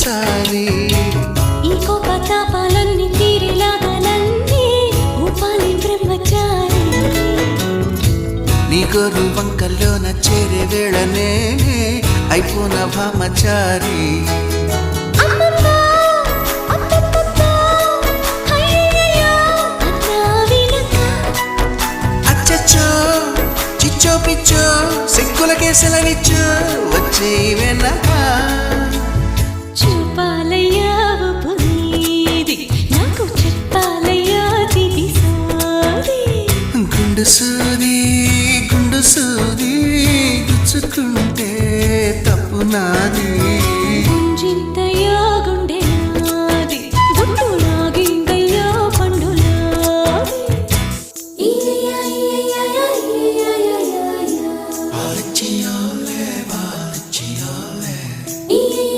ఒక్కసారి ఈ కోపతాపాలన్నీ తీరేలాగా నన్నే ఊపాలి బ్రహ్మచారి. నీ గోరు వంకల్లోన చేరే వేళ నేనే అయిపోన భామచారి. అచ్చచ్చో చిచ్చో పిచ్చో సిగ్గులకే సెలవిచ్చో వచ్చే వెనక చూపాలయ్యా పునీది నాకు చెప్పాలయ్యా దిదిసాది. గుండు సూది గుచ్చుకుంటే తప్పు నాది.